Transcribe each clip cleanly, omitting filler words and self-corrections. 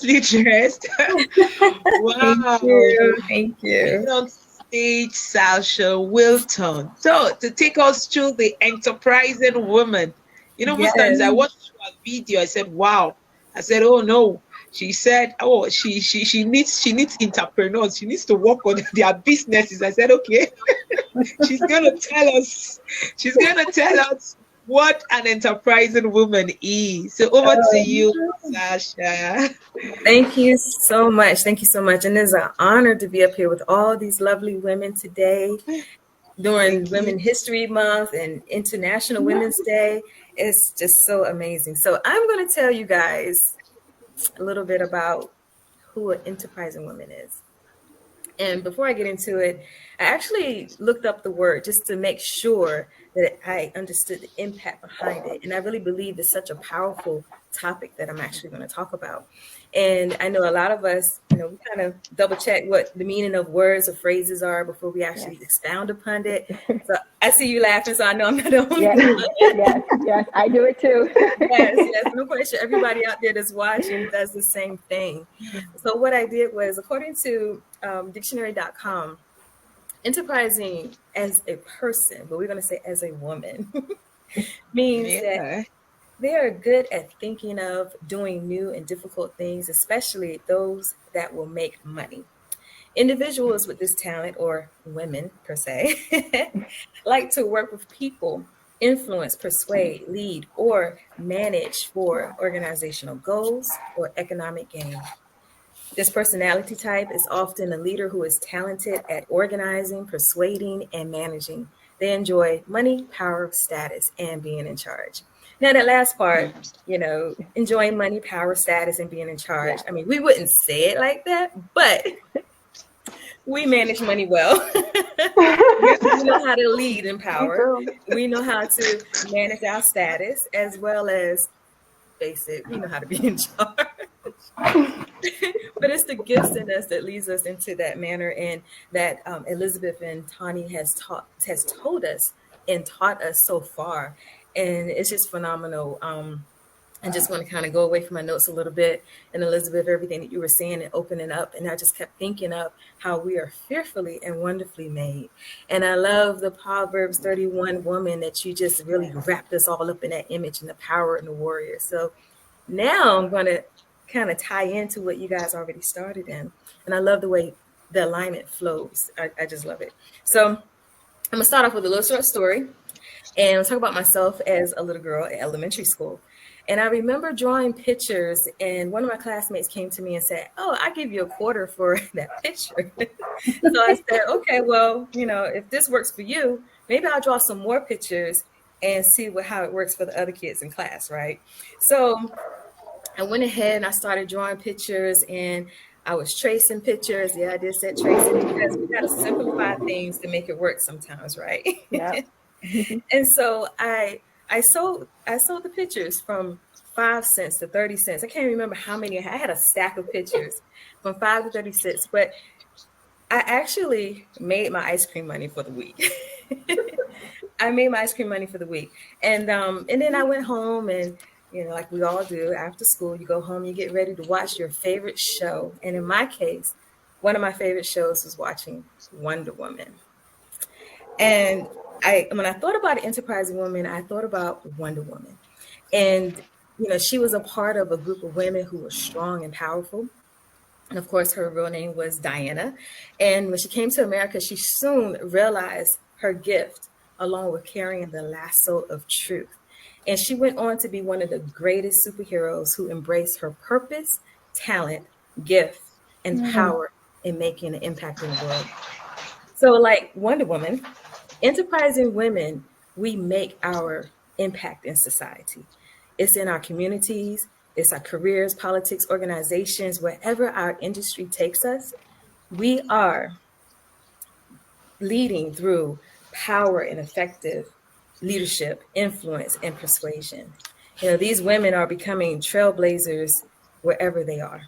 dressed. Thank Wow. you. Thank Bring you. on stage, Sacha Wilton. So, to take us through the enterprising woman, most times I Yes. watched her video, I said, wow. I said, oh no. She said, oh, she needs entrepreneurs. She needs to work on their businesses. I said, okay. She's gonna tell us. She's gonna tell us what an enterprising woman is. So over to you, Sasha. Thank you so much. Thank you so much. And it's an honor to be up here with all these lovely women today during Thank you. Women History Month and International Women's Day. It's just so amazing. So I'm going to tell you guys a little bit about who an enterprising woman is. And before I get into it, I actually looked up the word just to make sure that I understood the impact behind it. And I really believe it's such a powerful topic that I'm actually going to talk about. And I know a lot of us, we kind of double check what the meaning of words or phrases are before we actually Yes. expound upon it. So I see you laughing, so I know I'm not the only Yes. one. Yes. Yes. I do it too. Yes, yes. And I'm quite sure everybody out there that's watching does the same thing. So what I did was, according to dictionary.com, enterprising as a person, but we're going to say as a woman, means that Yeah. they are good at thinking of doing new and difficult things, especially those that will make money. Individuals with this talent, or women per se, like to work with people, influence, persuade, lead, or manage for organizational goals or economic gain. This personality type is often a leader who is talented at organizing, persuading, and managing. They enjoy money, power, status, and being in charge. Now, that last part, enjoying money, power, status, and being in charge. Yes. I mean, we wouldn't say it like that, but we manage money well. We know how to lead in Me power. too. We know how to manage our status as well as basic. We know how to be in charge. But it's the gifts in us that leads us into that manner, and that Elizabeth and Tani has told us and taught us so far, and it's just phenomenal. I just want to kind of go away from my notes a little bit. And Elizabeth, everything that you were saying and opening up, and I just kept thinking of how we are fearfully and wonderfully made. And I love the Proverbs 31 woman that you just really wrapped us all up in that image and the power and the warrior. So now I'm going to kind of tie into what you guys already started in. And I love the way the alignment flows. I just love it. So I'm going to start off with a little short story and I'll talk about myself as a little girl at elementary school. And I remember drawing pictures, and one of my classmates came to me and said, "Oh, I give you a quarter for that picture." So I said, "Okay, well, if this works for you, maybe I'll draw some more pictures and see how it works for the other kids in class, right?" So I went ahead and I started drawing pictures, and I was tracing pictures. Yeah, I did set tracing because we got to simplify things to make it work sometimes, right? Yeah. And so I sold the pictures from 5 cents to 30 cents. I can't remember how many I had a stack of pictures from 5 to 36, but I actually made my ice cream money for the week. I made my ice cream money for the week. And then I went home, and like we all do after school, you go home, you get ready to watch your favorite show. And in my case, one of my favorite shows was watching Wonder Woman. And when I thought about an enterprising woman, I thought about Wonder Woman. And, she was a part of a group of women who were strong and powerful. And of course, her real name was Diana. And when she came to America, she soon realized her gift, along with carrying the lasso of truth. And she went on to be one of the greatest superheroes who embraced her purpose, talent, gift, and power in making an impact in the world. So, like Wonder Woman, enterprising women, we make our impact in society. It's in our communities, it's our careers, politics, organizations, wherever our industry takes us. We are leading through power and effective leadership, influence, and persuasion. These women are becoming trailblazers wherever they are.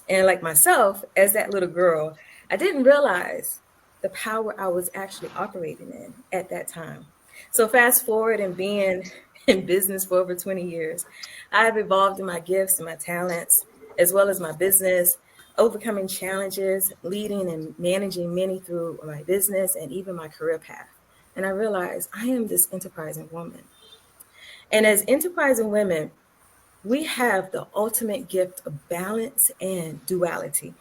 And like myself, as that little girl, I didn't realize the power I was actually operating in at that time. So fast forward and being in business for over 20 years, I've evolved in my gifts and my talents. as well as my business, overcoming challenges, leading and managing many through my business and even my career path. And I realized I am this enterprising woman. And as enterprising women, we have the ultimate gift of balance and duality.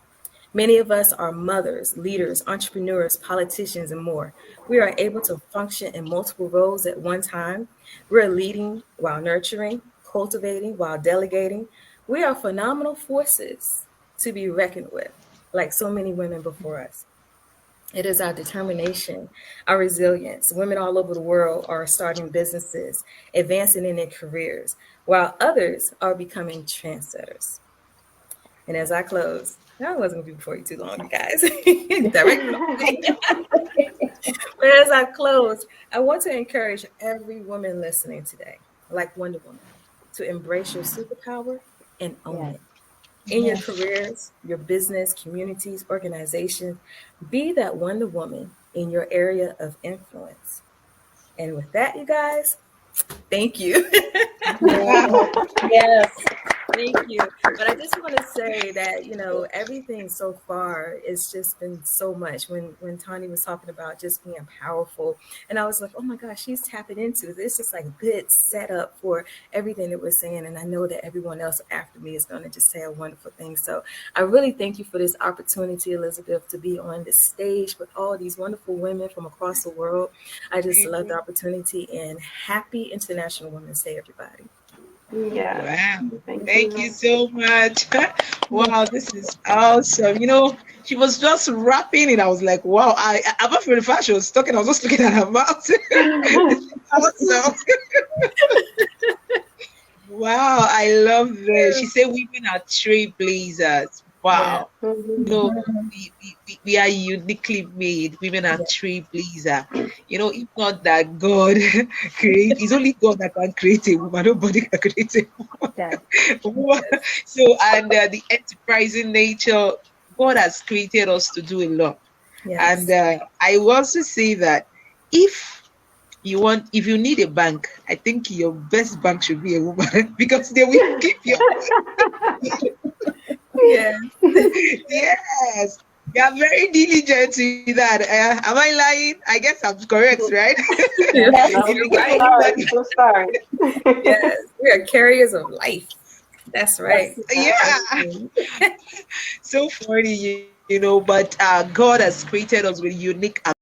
Many of us are mothers, leaders, entrepreneurs, politicians, and more. We are able to function in multiple roles at one time. We're leading while nurturing, cultivating while delegating. We are phenomenal forces to be reckoned with, like so many women before us. It is our determination, our resilience. Women all over the world are starting businesses, advancing in their careers, while others are becoming trendsetters. And as I close, I wasn't gonna be before you too long, you guys. But as I close, I want to encourage every woman listening today, like Wonder Woman, to embrace your superpower and own Yes. it. In your careers, your business, communities, organizations, be that Wonder Woman in your area of influence. And with that, you guys, thank you. Yes. Thank you. But I just want to say that, everything so far it's just been so much. When Tani was talking about just being powerful, and I was like, oh my gosh, she's tapping into this. It's like good setup for everything that we're saying. And I know that everyone else after me is going to just say a wonderful thing. So I really thank you for this opportunity, Elizabeth, to be on this stage with all these wonderful women from across the world. I just love the opportunity, and happy International Women's Day, everybody. Yeah. Wow. Thank you so much. Wow, this is awesome. She was just rapping it. I was like, wow. Apart from the fact she was talking, I was just looking at her mouth. This is awesome. Wow, I love this. She said women are trailblazers. Wow. No, we are uniquely made. Women are trailblazer. If not that God it's only God that can create a woman. Nobody can create a woman. So, and the enterprising nature, God has created us to do a lot. Yes. And I will also say that if you need a bank, I think your best bank should be a woman because they will keep your Yes. Yes. You are very diligent with that. Am I lying? I guess I'm correct, right? So sorry. Yes. We are carriers of life. That's right. Yeah. So funny, but God has created us with unique